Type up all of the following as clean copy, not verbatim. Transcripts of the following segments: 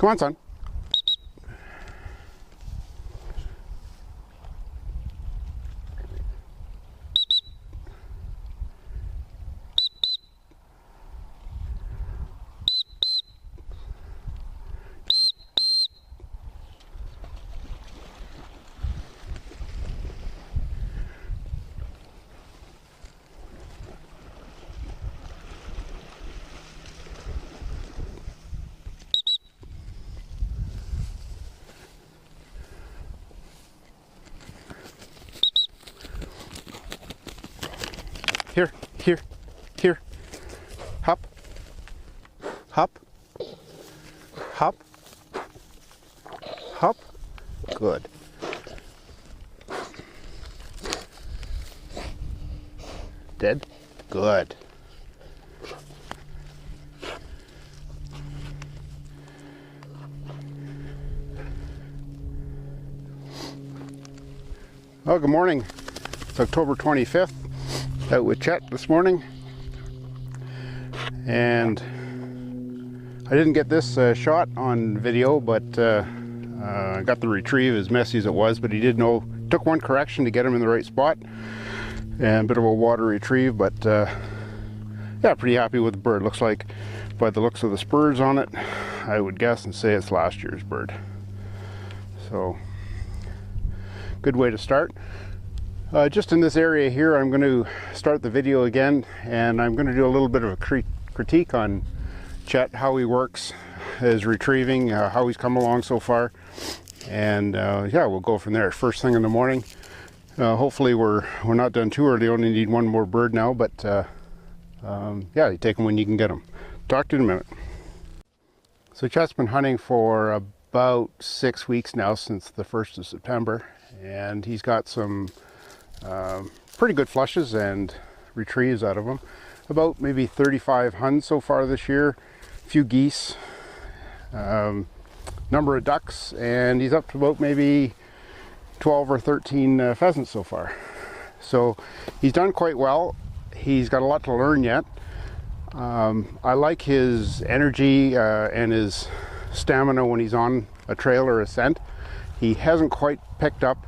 Come on, son. Here, here, here. Hop, hop, hop, hop. Good. Dead? Good. Well, good morning. It's October 25th. Out with Chet this morning, and I didn't get this shot on video, but I got the retrieve as messy as it was, but he did know, took one correction to get him in the right spot, and a bit of a water retrieve, but yeah, pretty happy with the bird. Looks like, by the looks of the spurs on it, I would guess and say it's last year's bird. So, good way to start. Just in this area here, I'm going to start the video again, and I'm going to do a little bit of a critique on Chet, how he works, his retrieving, how he's come along so far, and yeah, we'll go from there. First thing in the morning. Hopefully we're not done too early. Only need one more bird now, but yeah, you take them when you can get them. Talk to you in a minute. So Chet's been hunting for about 6 weeks now, since the 1st of September, and he's got some pretty good flushes and retrieves out of them. About maybe 35 huns so far this year, a few geese, number of ducks, and he's up to about maybe 12 or 13 pheasants so far. So he's done quite well. He's got a lot to learn yet. I like his energy and his stamina when he's on a trail or a scent. He hasn't quite picked up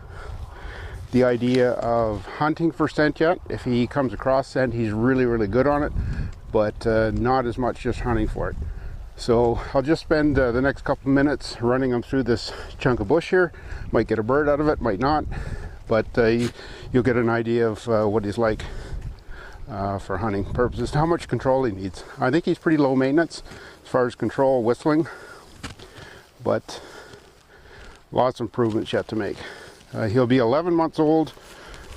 the idea of hunting for scent yet. If he comes across scent, he's really good on it, but not as much just hunting for it. So I'll just spend the next couple minutes running him through this chunk of bush here. Might get a bird out of it, might not, but you'll get an idea of what he's like for hunting purposes, how much control he needs. I think he's pretty low maintenance as far as control, whistling, but lots of improvements yet to make. He'll be 11 months old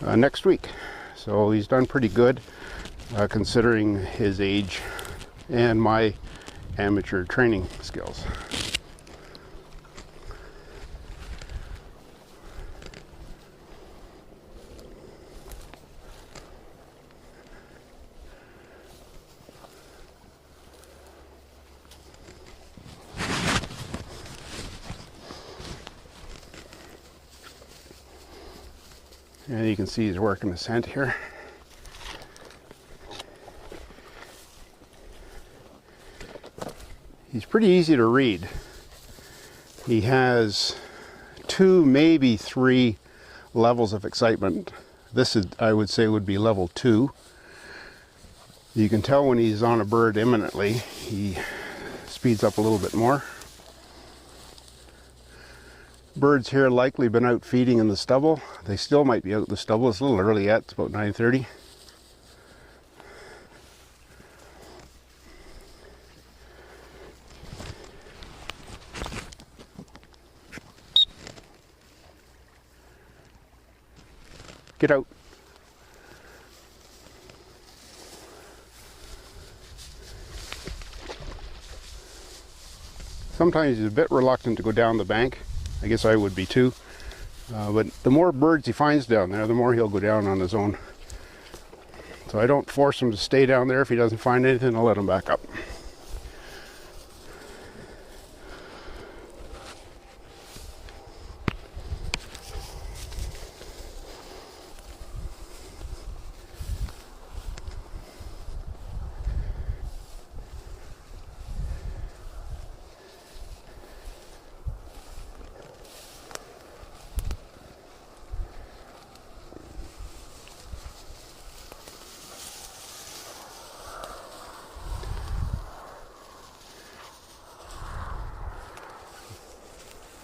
next week, so he's done pretty good considering his age and my amateur training skills. And you can see he's working the scent here. He's pretty easy to read. He has 2, maybe 3 levels of excitement. This is, I would say, would be level 2. You can tell when he's on a bird imminently, he speeds up a little bit more. Birds here likely been out feeding in the stubble. They still might be out in the stubble. It's a little early yet. It's about 9:30. Get out. Sometimes he's a bit reluctant to go down the bank. I guess I would be too. But the more birds he finds down there, the more he'll go down on his own. So I don't force him to stay down there. If he doesn't find anything, I'll let him back up.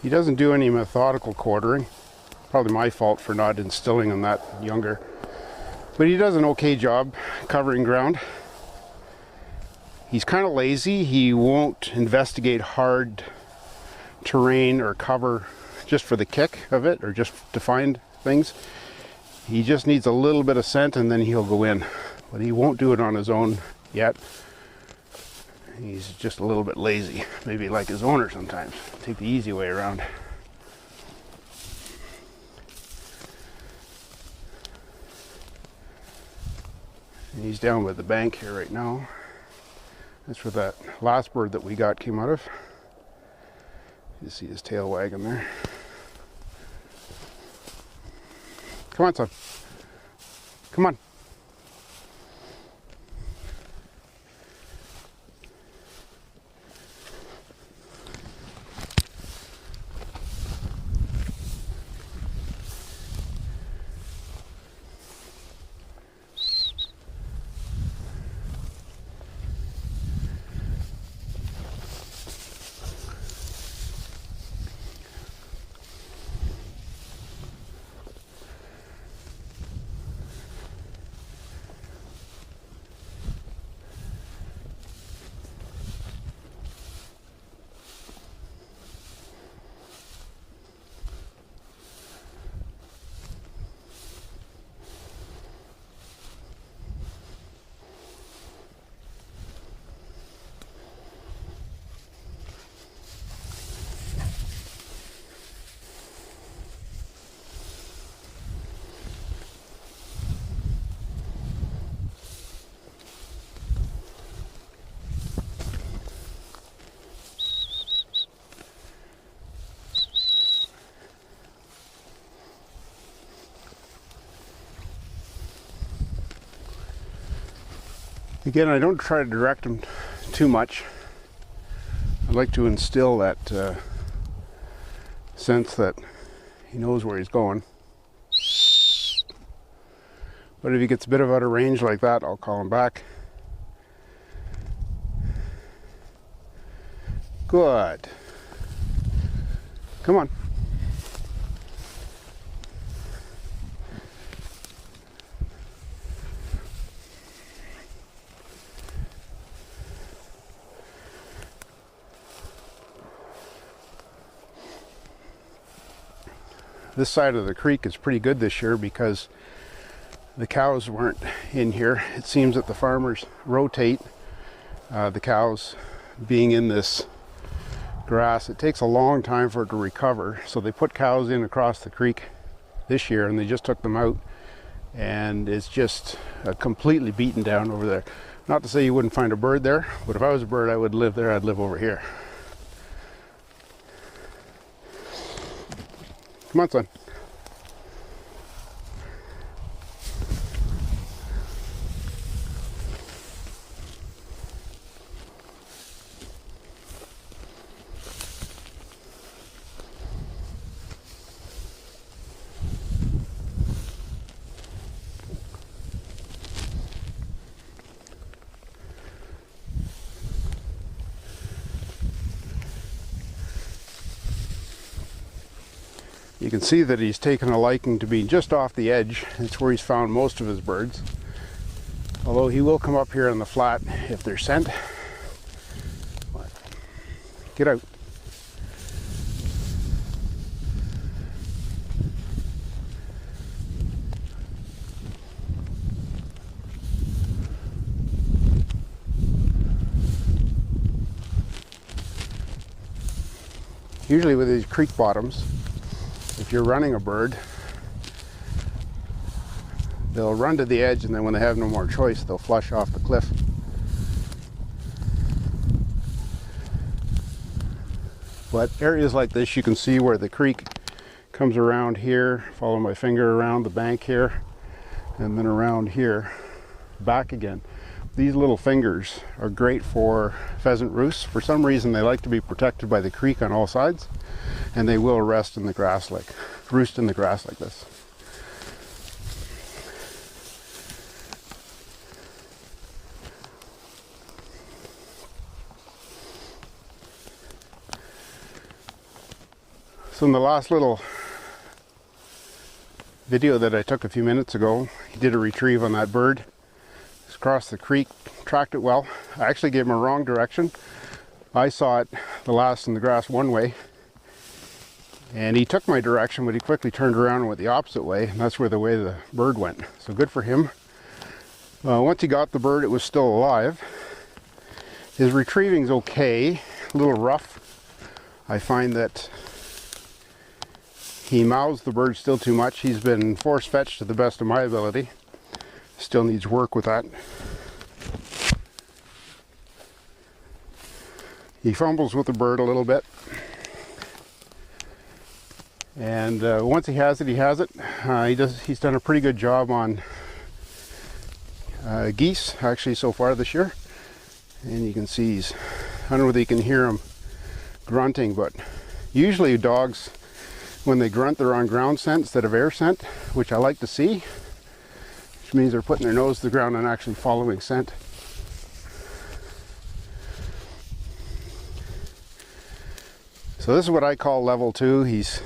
He doesn't do any methodical quartering. Probably my fault for not instilling him that younger. But he does an okay job covering ground. He's kind of lazy. He won't investigate hard terrain or cover just for the kick of it, or just to find things. He just needs a little bit of scent and then he'll go in. But he won't do it on his own yet. He's just a little bit lazy, maybe like his owner sometimes. Take the easy way around. And he's down with the bank here right now. That's where that last bird that we got came out of. You see his tail wagging there. Come on, son. Come on. Again, I don't try to direct him too much. I like to instill that sense that he knows where he's going. But if he gets a bit of out of range like that, I'll call him back. Good. Come on. This side of the creek is pretty good this year because the cows weren't in here. It seems that the farmers rotate the cows being in this grass. It takes a long time for it to recover, so they put cows in across the creek this year and they just took them out, and it's just completely beaten down over there. Not to say you wouldn't find a bird there, but if I was a bird I would live there. I'd live over here. Come on, son. You can see that he's taken a liking to being just off the edge. It's where he's found most of his birds. Although he will come up here on the flat if they're sent. But get out. Usually with these creek bottoms, if you're running a bird, they'll run to the edge, and then when they have no more choice, they'll flush off the cliff. But areas like this, you can see where the creek comes around here, follow my finger around the bank here, and then around here, back again. These little fingers are great for pheasant roosts. For some reason, they like to be protected by the creek on all sides, and they will roost in the grass like this. So in the last little video that I took a few minutes ago, he did a retrieve on that bird. He's across the creek, tracked it well. I actually gave him a wrong direction. I saw it the last in the grass one way, and he took my direction, but he quickly turned around and went the opposite way, and that's where the way the bird went. So good for him. Once he got the bird, it was still alive. His retrieving's okay, a little rough. I find that he mouths the bird still too much. He's been force fetched to the best of my ability. Still needs work with that. He fumbles with the bird a little bit. And once he has it, he has it. He's done a pretty good job on geese, actually, so far this year. And you can see I don't know whether you can hear him grunting, but usually dogs, when they grunt, they're on ground scent instead of air scent, which I like to see, which means they're putting their nose to the ground and actually following scent. So this is what I call level 2. He's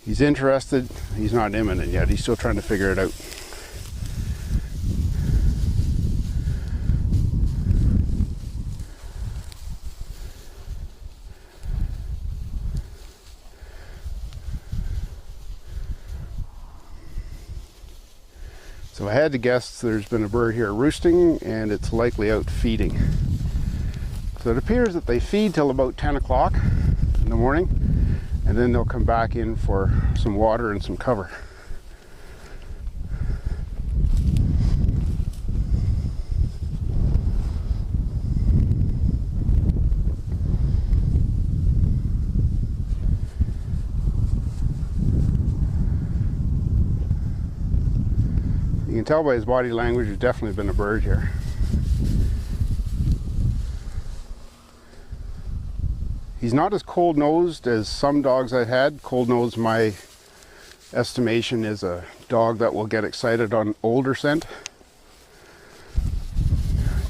interested. He's not imminent yet. He's still trying to figure it out. So I had to guess there's been a bird here roosting, and it's likely out feeding. So it appears that they feed till about 10 o'clock in the morning, and then they'll come back in for some water and some cover. You can tell by his body language there's definitely been a bird here. He's not as cold-nosed as some dogs I've had. Cold-nosed, my estimation, is a dog that will get excited on older scent.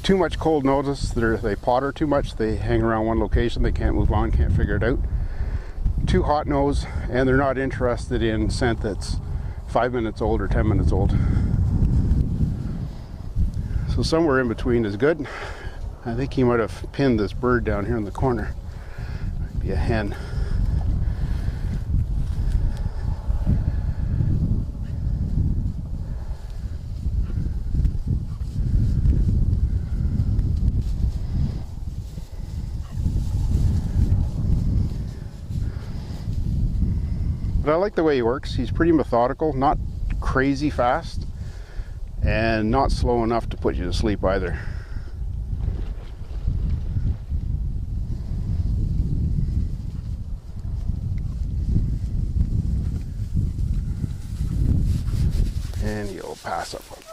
Too much cold nose, they potter too much, they hang around one location, they can't move on, can't figure it out. Too hot nose, and they're not interested in scent that's 5 minutes old or 10 minutes old. So somewhere in between is good. I think he might have pinned this bird down here in the corner. Might be a hen. But I like the way he works. He's pretty methodical, not crazy fast, and not slow enough to put you to sleep either. And you'll pass up on it.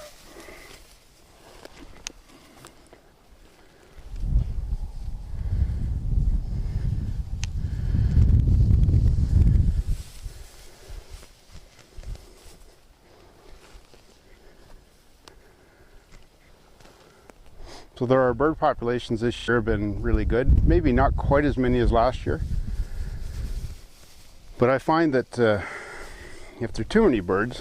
So there are bird populations this year have been really good. Maybe not quite as many as last year. But I find that if there are too many birds,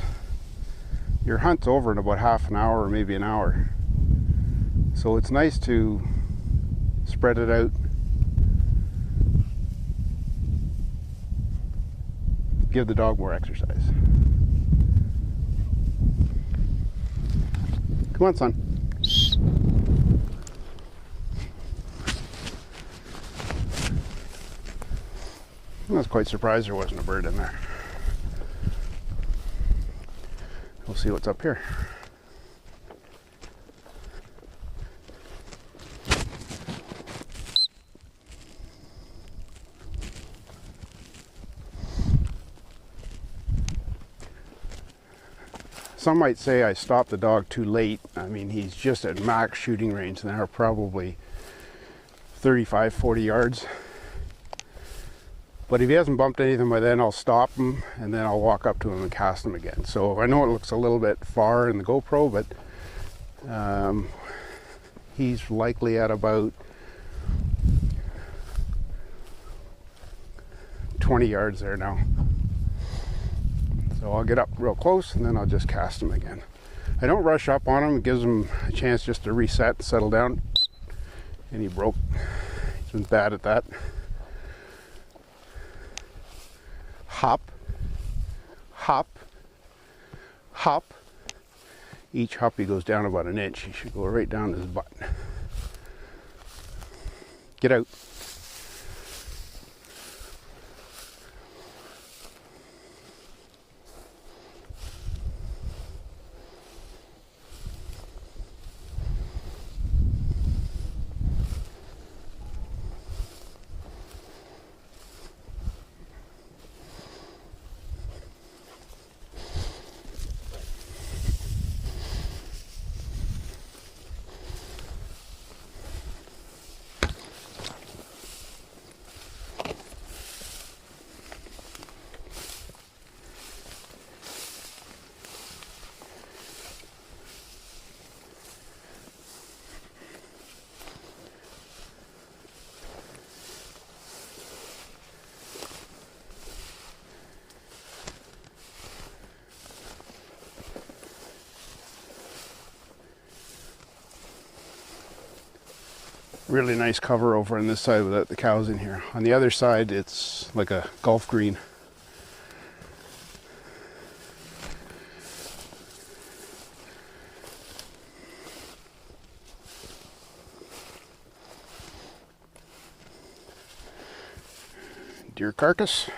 your hunt's over in about half an hour or maybe an hour. So it's nice to spread it out. Give the dog more exercise. Come on, son. I was quite surprised there wasn't a bird in there. We'll see what's up here. Some might say I stopped the dog too late. I mean, he's just at max shooting range now, probably 35, 40 yards. But if he hasn't bumped anything by then, I'll stop him and then I'll walk up to him and cast him again. So I know it looks a little bit far in the GoPro, but he's likely at about 20 yards there now. So I'll get up real close and then I'll just cast him again. I don't rush up on him. It gives him a chance just to reset and settle down. And he broke. He's been bad at that. Hop, hop, hop. Each hop he goes down about an inch. He should go right down his butt. Get out. Really nice cover over on this side without the cows in here. On the other side, it's like a golf green. Deer carcass.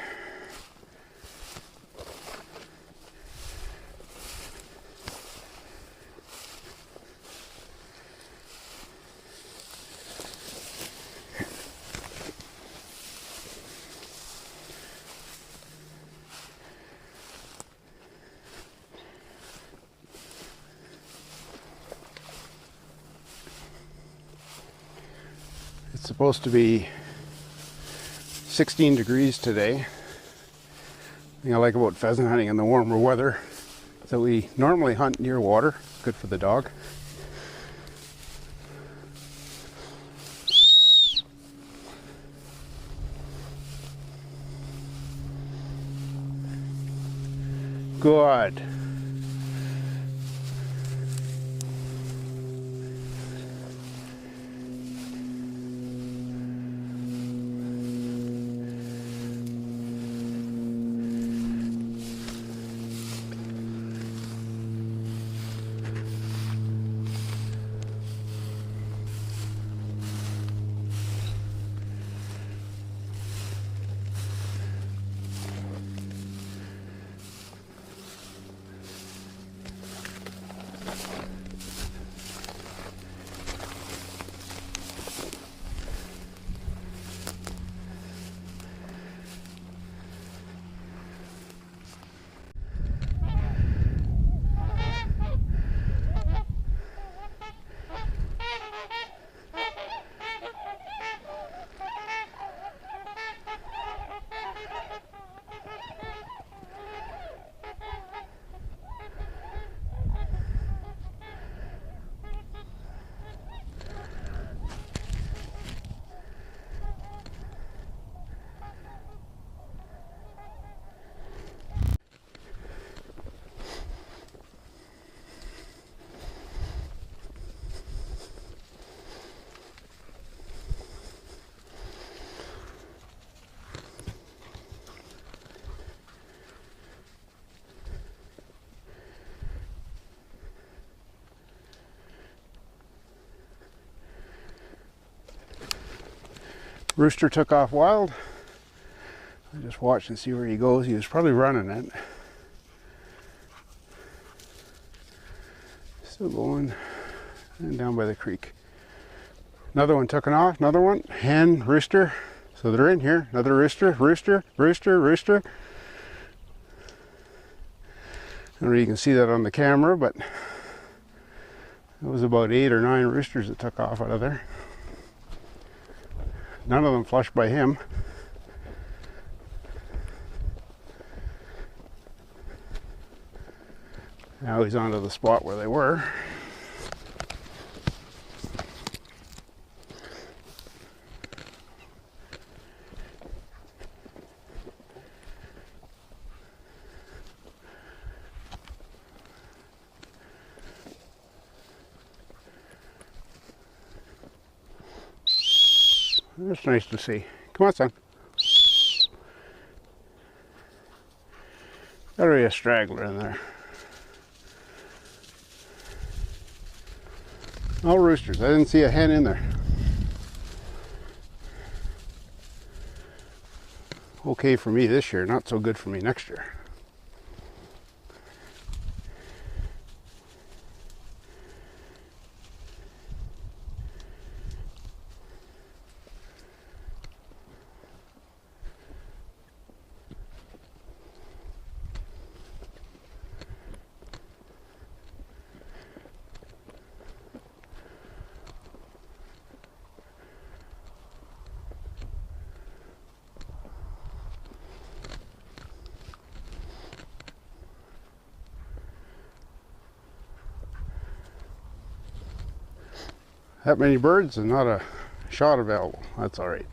It's supposed to be 16 degrees today. The thing I like about pheasant hunting in the warmer weather is that we normally hunt near water. Good for the dog. Good. Rooster took off wild. I just watched and see where he goes. He was probably running it. Still going. And down by the creek. Another one took off. Another one. Hen, rooster. So they're in here. Another rooster, rooster, rooster, rooster. I don't know if you can see that on the camera, but it was about 8 or 9 roosters that took off out of there. None of them flushed by him. Now he's onto the spot where they were. That's nice to see. Come on, son. Gotta be a straggler in there. No roosters. I didn't see a hen in there. Okay for me this year, not so good for me next year. That many birds and not a shot available. That's all right.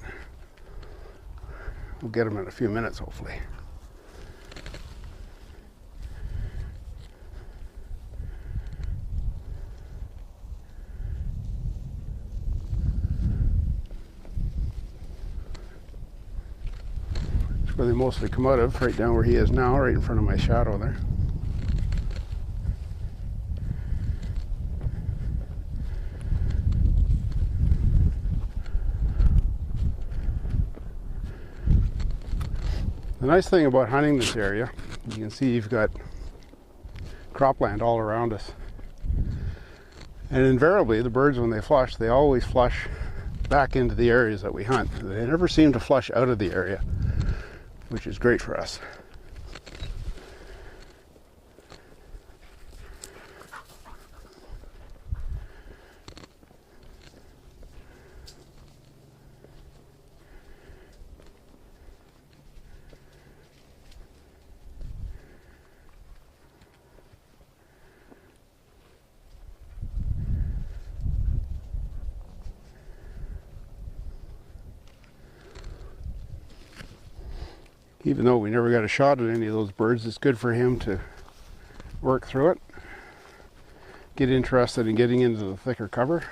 We'll get them in a few minutes, hopefully. That's where they mostly come out of, right down where he is now, right in front of my shadow there. The nice thing about hunting this area, you can see you've got cropland all around us. And invariably, the birds, when they flush, they always flush back into the areas that we hunt. They never seem to flush out of the area, which is great for us. Even though we never got a shot at any of those birds, it's good for him to work through it, get interested in getting into the thicker cover.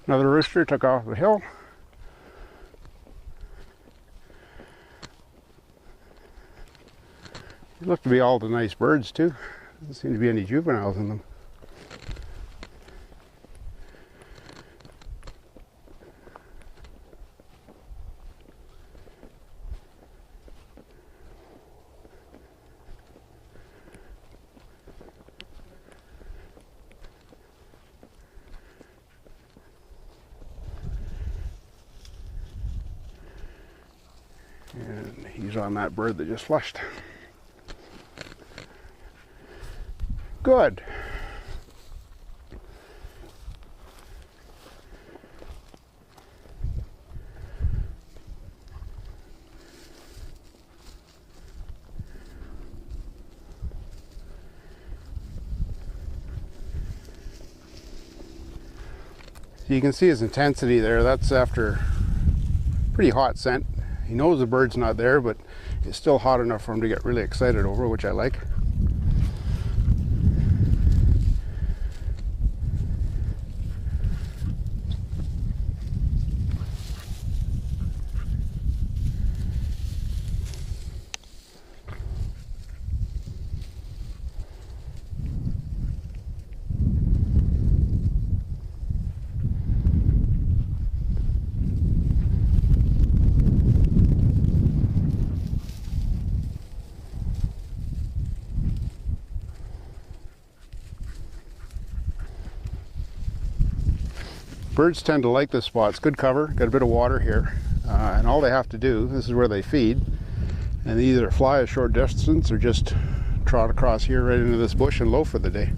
Another rooster took off the hill. They look to be all the nice birds too. Doesn't seem to be any juveniles in them. And he's on that bird that just flushed. Good. So you can see his intensity there. That's after pretty hot scent. He knows the bird's not there, but it's still hot enough for him to get really excited over, which I like. Birds tend to like this spot. It's good cover, got a bit of water here, and all they have to do, this is where they feed, and they either fly a short distance or just trot across here right into this bush and loaf for the day.